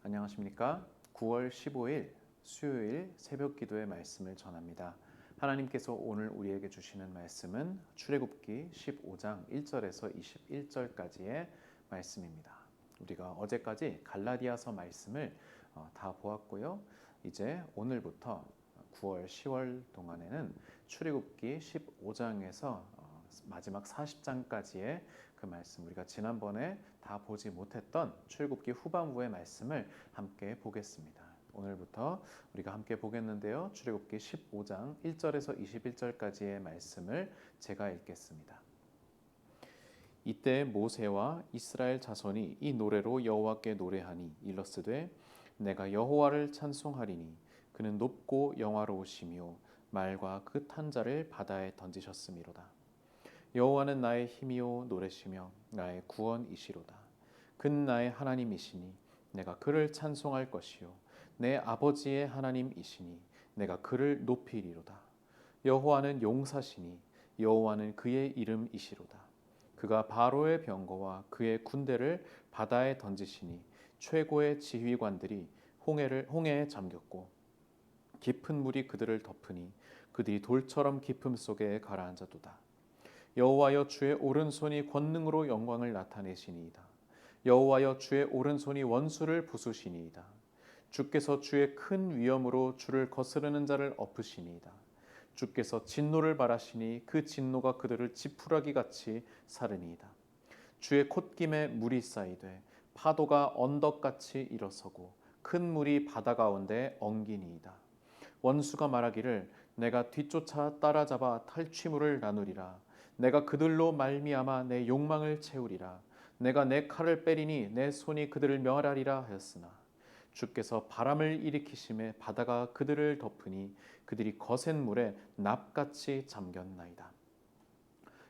안녕하십니까? 9월 15일 수요일 새벽 기도의 말씀을 전합니다. 하나님께서 오늘 우리에게 주시는 말씀은 출애굽기 15장 1절에서 21절까지의 말씀입니다. 우리가 어제까지 갈라디아서 말씀을 다 보았고요. 이제 오늘부터 9월 10월 동안에는 출애굽기 15장에서 마지막 40장까지의 그 말씀, 우리가 지난번에 다 보지 못했던 출애굽기 후반부의 말씀을 함께 보겠습니다. 오늘부터 우리가 함께 보겠는데요. 출애굽기 15장 1절에서 21절까지의 말씀을 제가 읽겠습니다. 이때 모세와 이스라엘 자손이 이 노래로 여호와께 노래하니 일러스되 내가 여호와를 찬송하리니 그는 높고 영화로우시며 말과 그 탄 자를 바다에 던지셨음이로다. 여호와는 나의 힘이요 노래시며 나의 구원이시로다. 그는 나의 하나님이시니 내가 그를 찬송할 것이요 내 아버지의 하나님이시니 내가 그를 높이리로다. 여호와는 용사시니 여호와는 그의 이름이시로다. 그가 바로의 병거와 그의 군대를 바다에 던지시니 최고의 지휘관들이 홍해에 잠겼고 깊은 물이 그들을 덮으니 그들이 돌처럼 깊음 속에 가라앉아도다. 여호와여 주의 오른손이 권능으로 영광을 나타내시니이다. 여호와여 주의 오른손이 원수를 부수시니이다. 주께서 주의 큰 위엄으로 주를 거스르는 자를 엎으시니이다. 주께서 진노를 발하시니 그 진노가 그들을 지푸라기 같이 사르니이다. 주의 콧김에 물이 쌓이되 파도가 언덕같이 일어서고 큰 물이 바다 가운데 엉기니이다. 원수가 말하기를 내가 뒤쫓아 따라잡아 탈취물을 나누리라. 내가 그들로 말미암아 내 욕망을 채우리라. 내가 내 칼을 빼리니 내 손이 그들을 멸하리라 하였으나 주께서 바람을 일으키심에 바다가 그들을 덮으니 그들이 거센 물에 납같이 잠겼나이다.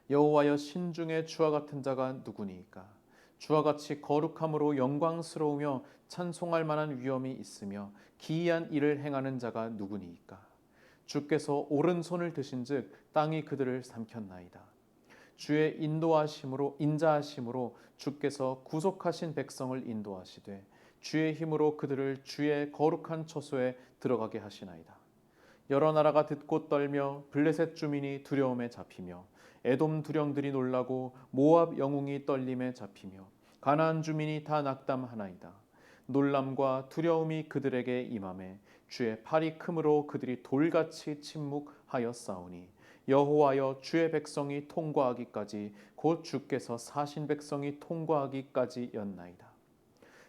여호와여 신중에 주와 같은 자가 누구니이까? 주와 같이 거룩함으로 영광스러우며 찬송할 만한 위엄이 있으며 기이한 일을 행하는 자가 누구니이까? 주께서 오른손을 드신즉 땅이 그들을 삼켰나이다. 주의 인자하심으로 주께서 구속하신 백성을 인도하시되 주의 힘으로 그들을 주의 거룩한 처소에 들어가게 하시나이다. 여러 나라가 듣고 떨며 블레셋 주민이 두려움에 잡히며 에돔 두령들이 놀라고 모압 영웅이 떨림에 잡히며 가나안 주민이 다 낙담하나이다. 놀람과 두려움이 그들에게 임하매 주의 팔이 크므로 그들이 돌같이 침묵하였사오니 여호와여 주의 백성이 통과하기까지 곧 주께서 사신 백성이 통과하기까지였나이다.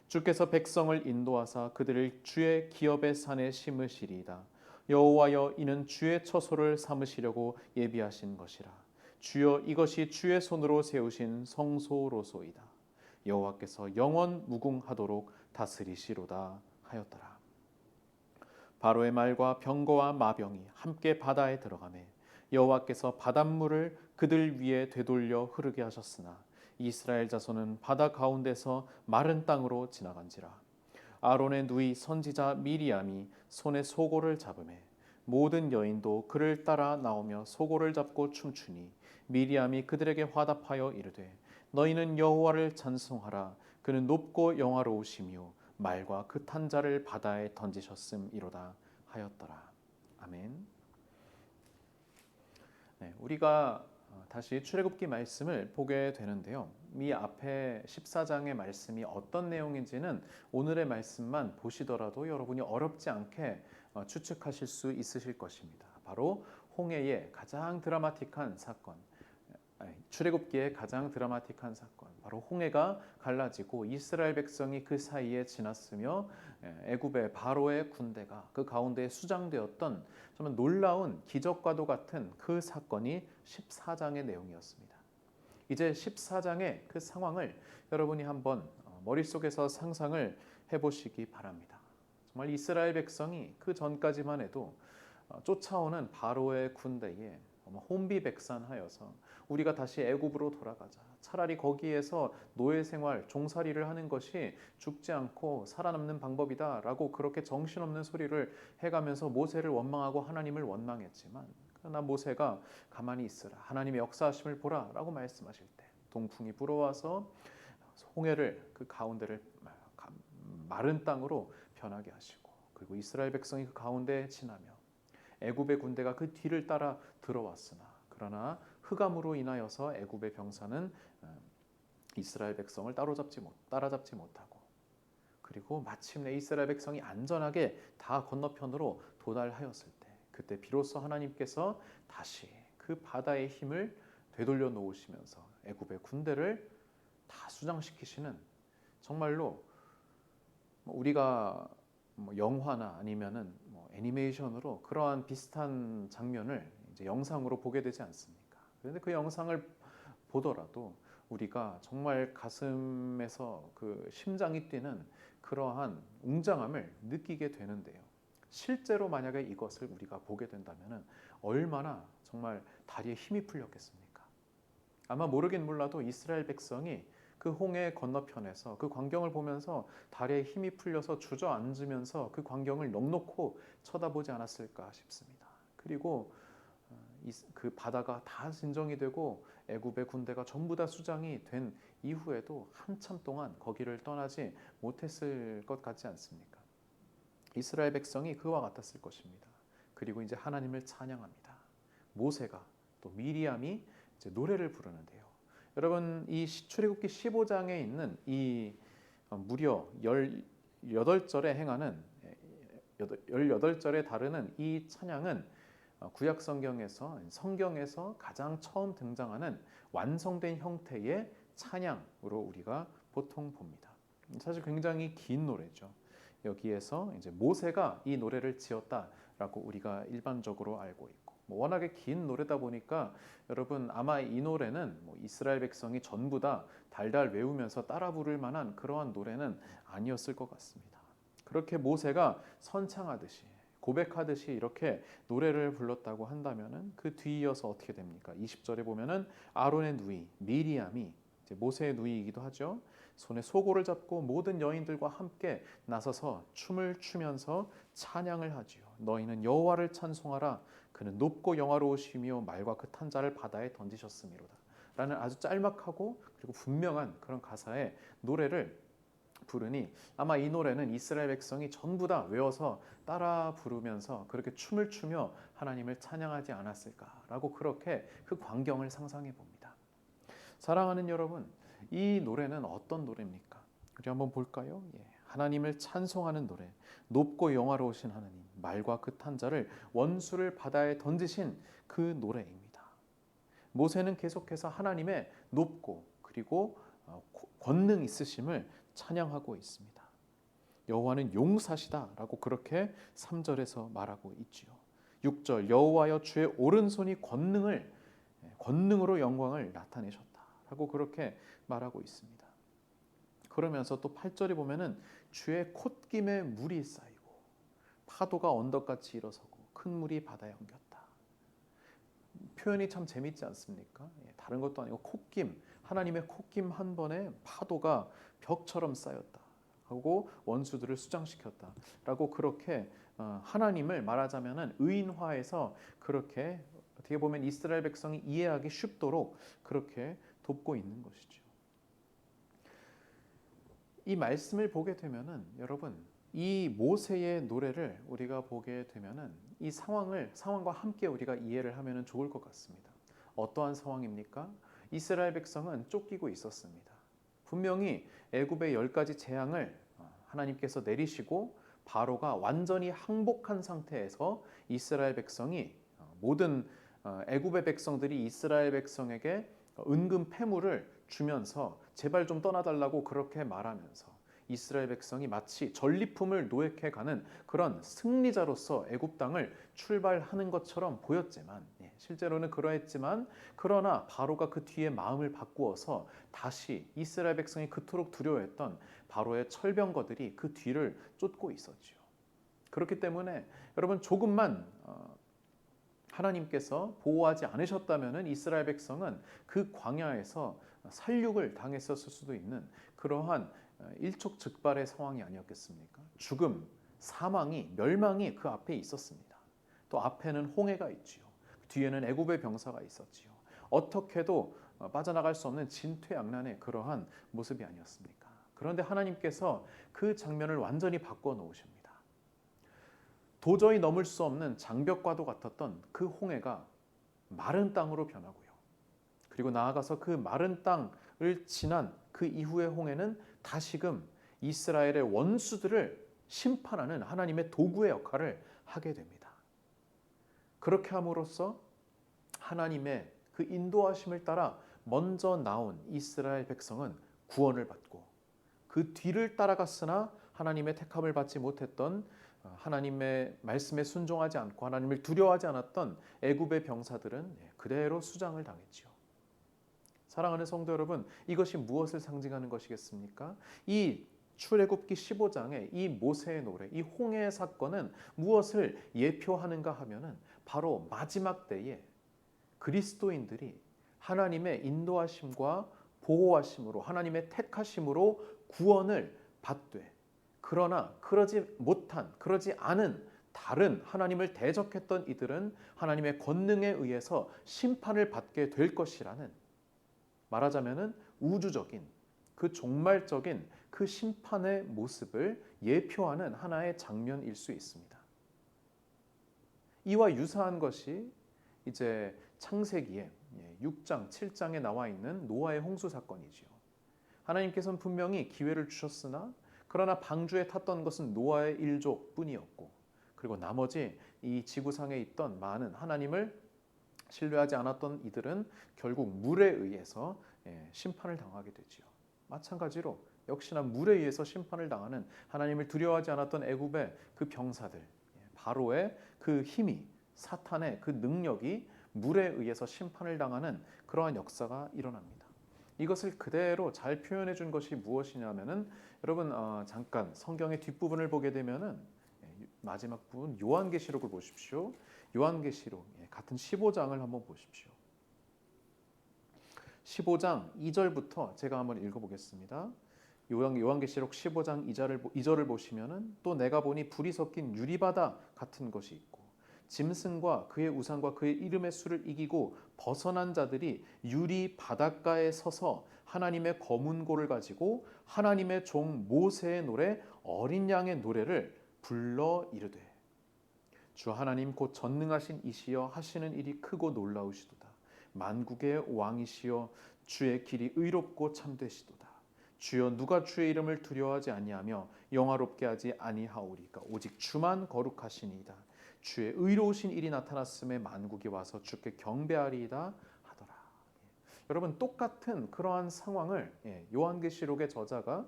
주께서 백성을 인도하사 그들을 주의 기업의 산에 심으시리이다. 여호와여 이는 주의 처소를 삼으시려고 예비하신 것이라. 주여 이것이 주의 손으로 세우신 성소로소이다. 여호와께서 영원 무궁하도록 다스리시로다 하였더라. 바로의 말과 병거와 마병이 함께 바다에 들어가매 여호와께서 바닷물을 그들 위에 되돌려 흐르게 하셨으나 이스라엘 자손은 바다 가운데서 마른 땅으로 지나간지라. 아론의 누이 선지자 미리암이 손에 소고를 잡으매 모든 여인도 그를 따라 나오며 소고를 잡고 춤추니 미리암이 그들에게 화답하여 이르되 너희는 여호와를 찬송하라. 그는 높고 영화로우시며 말과 그 탄 자를 바다에 던지셨음이로다 하였더라. 아멘. 네, 우리가 다시 출애굽기 말씀을 보게 되는데요. 이 앞에 14장의 말씀이 어떤 내용인지는 오늘의 말씀만 보시더라도 여러분이 어렵지 않게 추측하실 수 있으실 것입니다. 바로 홍해의 가장 드라마틱한 사건, 출애굽기의 가장 드라마틱한 사건, 바로 홍해가 갈라지고 이스라엘 백성이 그 사이에 지났으며 애굽의 바로의 군대가 그 가운데 수장되었던 정말 놀라운 기적과도 같은 그 사건이 14장의 내용이었습니다. 이제 14장의 그 상황을 여러분이 한번 머릿속에서 상상을 해보시기 바랍니다. 정말 이스라엘 백성이 그 전까지만 해도 쫓아오는 바로의 군대에 혼비백산하여서 우리가 다시 애굽으로 돌아가자. 차라리 거기에서 노예 생활, 종살이를 하는 것이 죽지 않고 살아남는 방법이다라고 그렇게 정신없는 소리를 해가면서 모세를 원망하고 하나님을 원망했지만 그러나 모세가 가만히 있으라. 하나님의 역사하심을 보라라고 말씀하실 때 동풍이 불어와서 홍해를 그 가운데를 마른 땅으로 변하게 하시고, 그리고 이스라엘 백성이 그 가운데 지나며 애굽의 군대가 그 뒤를 따라 들어왔으나, 그러나 흑암으로 인하여서 애굽의 병사는 이스라엘 백성을 따라잡지 못하고, 그리고 마침내 이스라엘 백성이 안전하게 다 건너편으로 도달하였을 때, 그때 비로소 하나님께서 다시 그 바다의 힘을 되돌려 놓으시면서 애굽의 군대를 다 수장시키시는, 정말로 우리가 영화나 아니면은 애니메이션으로 그러한 비슷한 장면을 이제 영상으로 보게 되지 않습니까? 그런데 그 영상을 보더라도 우리가 정말 가슴에서 그 심장이 뛰는 그러한 웅장함을 느끼게 되는데요. 실제로 만약에 이것을 우리가 보게 된다면 얼마나 정말 다리에 힘이 풀렸겠습니까? 아마 모르긴 몰라도 이스라엘 백성이 그 홍해 건너편에서 그 광경을 보면서 다리에 힘이 풀려서 주저앉으면서 그 광경을 넋놓고 쳐다보지 않았을까 싶습니다. 그리고 그 바다가 다 진정이 되고 애굽의 군대가 전부 다 수장이 된 이후에도 한참 동안 거기를 떠나지 못했을 것 같지 않습니까? 이스라엘 백성이 그와 같았을 것입니다. 그리고 이제 하나님을 찬양합니다. 모세가 또 미리암이 이제 노래를 부르는데요. 여러분, 이 출애굽기 15장에 있는 이 무려 18절에 행하는 18절에 다루는 이 찬양은 구약 성경에서 가장 처음 등장하는 완성된 형태의 찬양으로 우리가 보통 봅니다. 사실 굉장히 긴 노래죠. 여기에서 이제 모세가 이 노래를 지었다라고 우리가 일반적으로 알고 있고, 워낙에 긴 노래다 보니까 여러분 아마 이 노래는 이스라엘 백성이 전부 다 달달 외우면서 따라 부를 만한 그러한 노래는 아니었을 것 같습니다. 그렇게 모세가 선창하듯이 고백하듯이 이렇게 노래를 불렀다고 한다면은 그 뒤이어서 어떻게 됩니까? 20절에 보면은 아론의 누이 미리암이, 이제 모세의 누이이기도 하죠, 손에 소고를 잡고 모든 여인들과 함께 나서서 춤을 추면서 찬양을 하지요. 너희는 여호와를 찬송하라. 그는 높고 영화로우시며 말과 그 탄자를 바다에 던지셨음이로다. 라는 아주 짤막하고 그리고 분명한 그런 가사의 노래를 부르니, 아마 이 노래는 이스라엘 백성이 전부 다 외워서 따라 부르면서 그렇게 춤을 추며 하나님을 찬양하지 않았을까라고, 그렇게 그 광경을 상상해 봅니다. 사랑하는 여러분, 이 노래는 어떤 노래입니까? 우리 한번 볼까요? 하나님을 찬송하는 노래, 높고 영화로우신 하나님, 말과 그 탄자를 원수를 바다에 던지신 그 노래입니다. 모세는 계속해서 하나님의 높고 그리고 권능 있으심을 찬양하고 있습니다. 여호와는 용사시다라고 그렇게 3절에서 말하고 있지요. 6절, 여호와여 주의 오른손이 권능으로 영광을 나타내셨다라고 그렇게 말하고 있습니다. 그러면서 또 8절에 보면은 주의 콧김에 물이 쌓이고 파도가 언덕같이 일어서고 큰 물이 바다에 엉겼다. 표현이 참 재밌지 않습니까? 다른 것도 아니고 콧김, 하나님의 콧김 한 번에 파도가 벽처럼 쌓였다 하고 원수들을 수장시켰다 라고, 그렇게 하나님을 말하자면 의인화해서 그렇게 어떻게 보면 이스라엘 백성이 이해하기 쉽도록 그렇게 돕고 있는 것이죠. 이 말씀을 보게 되면은 여러분, 이 모세의 노래를 우리가 보게 되면은 이 상황과 함께 우리가 이해를 하면은 좋을 것 같습니다. 어떠한 상황입니까? 이스라엘 백성은 쫓기고 있었습니다. 분명히 애굽의 10가지 재앙을 하나님께서 내리시고 바로가 완전히 항복한 상태에서 이스라엘 백성이 모든 애굽의 백성들이 이스라엘 백성에게 은금 패물을 주면서 제발 좀 떠나달라고 그렇게 말하면서 이스라엘 백성이 마치 전리품을 노획해 가는 그런 승리자로서 애굽 땅을 출발하는 것처럼 보였지만, 실제로는 그러했지만, 그러나 바로가 그 뒤에 마음을 바꾸어서 다시 이스라엘 백성이 그토록 두려워했던 바로의 철병거들이 그 뒤를 쫓고 있었지요. 그렇기 때문에 여러분, 조금만 하나님께서 보호하지 않으셨다면 이스라엘 백성은 그 광야에서 살육을 당했었을 수도 있는 그러한 일촉즉발의 상황이 아니었겠습니까? 죽음, 사망이, 멸망이 그 앞에 있었습니다. 또 앞에는 홍해가 있지요. 뒤에는 애굽의 병사가 있었지요. 어떻게도 빠져나갈 수 없는 진퇴양난의 그러한 모습이 아니었습니까? 그런데 하나님께서 그 장면을 완전히 바꿔 놓으십니다. 도저히 넘을 수 없는 장벽과도 같았던 그 홍해가 마른 땅으로 변하고요. 그리고 나아가서 그 마른 땅을 지난 그 이후의 홍해는 다시금 이스라엘의 원수들을 심판하는 하나님의 도구의 역할을 하게 됩니다. 그렇게 함으로써 하나님의 그 인도하심을 따라 먼저 나온 이스라엘 백성은 구원을 받고, 그 뒤를 따라갔으나 하나님의 택함을 받지 못했던, 하나님의 말씀에 순종하지 않고 하나님을 두려워하지 않았던 애굽의 병사들은 그대로 수장을 당했지요. 사랑하는 성도 여러분, 이것이 무엇을 상징하는 것이겠습니까? 이 출애굽기 15장의 이 모세의 노래, 이 홍해의 사건은 무엇을 예표하는가 하면은 바로 마지막 때에 그리스도인들이 하나님의 인도하심과 보호하심으로, 하나님의 택하심으로 구원을 받되, 그러나 그러지 않은 다른 하나님을 대적했던 이들은 하나님의 권능에 의해서 심판을 받게 될 것이라는, 말하자면은 우주적인 그 종말적인 그 심판의 모습을 예표하는 하나의 장면일 수 있습니다. 이와 유사한 것이 이제 창세기에 6장, 7장에 나와 있는 노아의 홍수 사건이지요. 하나님께서는 분명히 기회를 주셨으나 그러나 방주에 탔던 것은 노아의 일족뿐이었고, 그리고 나머지 이 지구상에 있던 많은 하나님을 신뢰하지 않았던 이들은 결국 물에 의해서 심판을 당하게 되지요. 마찬가지로 역시나 물에 의해서 심판을 당하는, 하나님을 두려워하지 않았던 애굽의 그 병사들, 바로의 그 힘이, 사탄의 그 능력이 물에 의해서 심판을 당하는 그러한 역사가 일어납니다. 이것을 그대로 잘 표현해 준 것이 무엇이냐면은, 여러분 잠깐 성경의 뒷부분을 보게 되면은 마지막 부분 요한계시록을 보십시오. 요한계시록 같은 15장을 한번 보십시오. 15장 2절부터 제가 한번 읽어보겠습니다. 요한계시록 15장 2절을 보시면은, 또 내가 보니 불이 섞인 유리바다 같은 것이 있고, 짐승과 그의 우상과 그의 이름의 수를 이기고 벗어난 자들이 유리 바닷가에 서서 하나님의 검은고를 가지고 하나님의 종 모세의 노래, 어린 양의 노래를 불러 이르되, 주 하나님 곧 전능하신 이시여 하시는 일이 크고 놀라우시도다. 만국의 왕이시여 주의 길이 의롭고 참되시도다. 주여 누가 주의 이름을 두려워하지 아니하며 영화롭게 하지 아니하오리까. 오직 주만 거룩하시니이다. 주의 의로우신 일이 나타났음에 만국이 와서 주께 경배하리이다 하더라. 여러분, 똑같은 그러한 상황을 요한계시록의 저자가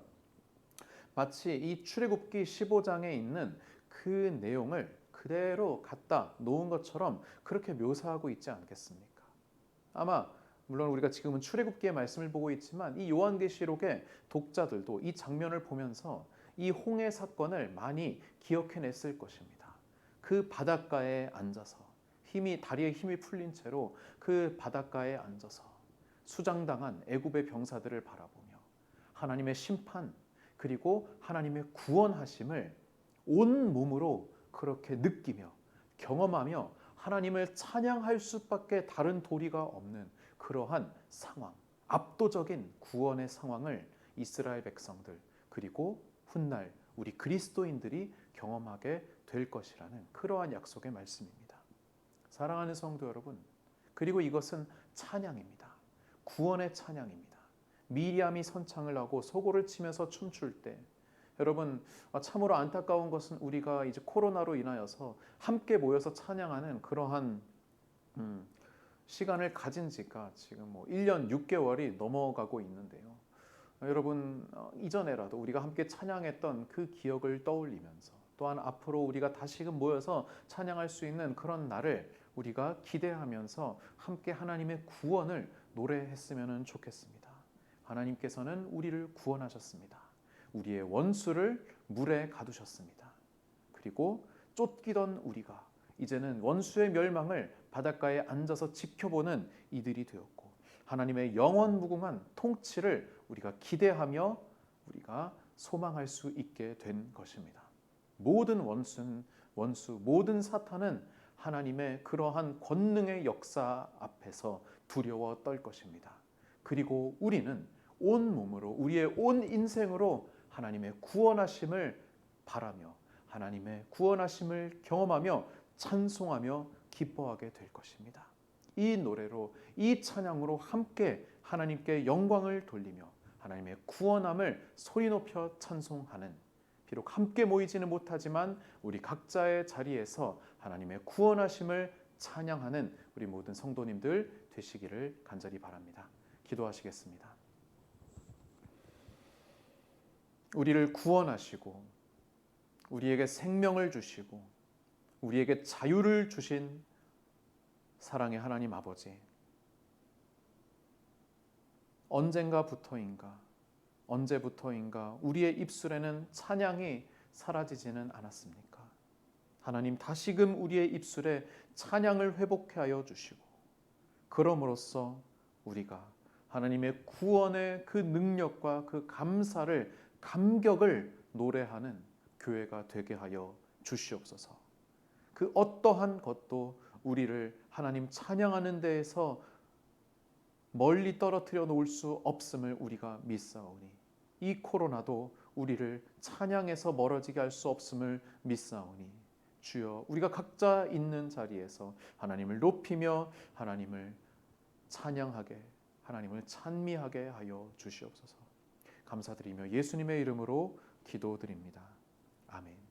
마치 이 출애굽기 15장에 있는 그 내용을 그대로 갖다 놓은 것처럼 그렇게 묘사하고 있지 않겠습니까? 아마 물론 우리가 지금은 출애굽기의 말씀을 보고 있지만 이 요한계시록의 독자들도 이 장면을 보면서 이 홍해 사건을 많이 기억해냈을 것입니다. 그 바닷가에 앉아서 다리에 힘이 풀린 채로 그 바닷가에 앉아서 수장당한 애굽의 병사들을 바라보며 하나님의 심판, 그리고 하나님의 구원하심을 온 몸으로 그렇게 느끼며 경험하며 하나님을 찬양할 수밖에 다른 도리가 없는 그러한 상황, 압도적인 구원의 상황을 이스라엘 백성들, 그리고 훗날 우리 그리스도인들이 경험하게 될 것이라는 그러한 약속의 말씀입니다. 사랑하는 성도 여러분, 그리고 이것은 찬양입니다. 구원의 찬양입니다. 미리암이 선창을 하고 소고를 치면서 춤출 때, 여러분 참으로 안타까운 것은 우리가 이제 코로나로 인하여서 함께 모여서 찬양하는 그러한 시간을 가진 지가 지금 1년 6개월이 넘어가고 있는데요. 여러분 이전에라도 우리가 함께 찬양했던 그 기억을 떠올리면서, 또한 앞으로 우리가 다시금 모여서 찬양할 수 있는 그런 날을 우리가 기대하면서 함께 하나님의 구원을 노래했으면 좋겠습니다. 하나님께서는 우리를 구원하셨습니다. 우리의 원수를 물에 가두셨습니다. 그리고 쫓기던 우리가 이제는 원수의 멸망을 바닷가에 앉아서 지켜보는 이들이 되었고, 하나님의 영원 무궁한 통치를 우리가 기대하며 우리가 소망할 수 있게 된 것입니다. 모든 원수, 모든 사탄은 하나님의 그러한 권능의 역사 앞에서 두려워 떨 것입니다. 그리고 우리는 온 몸으로 우리의 온 인생으로 하나님의 구원하심을 바라며 하나님의 구원하심을 경험하며 찬송하며 기뻐하게 될 것입니다. 이 노래로 이 찬양으로 함께 하나님께 영광을 돌리며 하나님의 구원함을 소리 높여 찬송하는, 비록 함께 모이지는 못하지만 우리 각자의 자리에서 하나님의 구원하심을 찬양하는 우리 모든 성도님들 되시기를 간절히 바랍니다. 기도하시겠습니다. 우리를 구원하시고 우리에게 생명을 주시고 우리에게 자유를 주신 사랑의 하나님 아버지, 언제부터인가 우리의 입술에는 찬양이 사라지지는 않았습니까? 하나님, 다시금 우리의 입술에 찬양을 회복해 하여 주시고 그럼으로써 우리가 하나님의 구원의 그 능력과 그 감격을 노래하는 교회가 되게 하여 주시옵소서. 그 어떠한 것도 우리를 하나님 찬양하는 데에서 멀리 떨어뜨려 놓을 수 없음을 우리가 믿사오니, 이 코로나도 우리를 찬양에서 멀어지게 할 수 없음을 믿사오니, 주여, 우리가 각자 있는 자리에서 하나님을 높이며 하나님을 찬양하게, 하나님을 찬미하게 하여 주시옵소서. 감사드리며 예수님의 이름으로 기도드립니다. 아멘.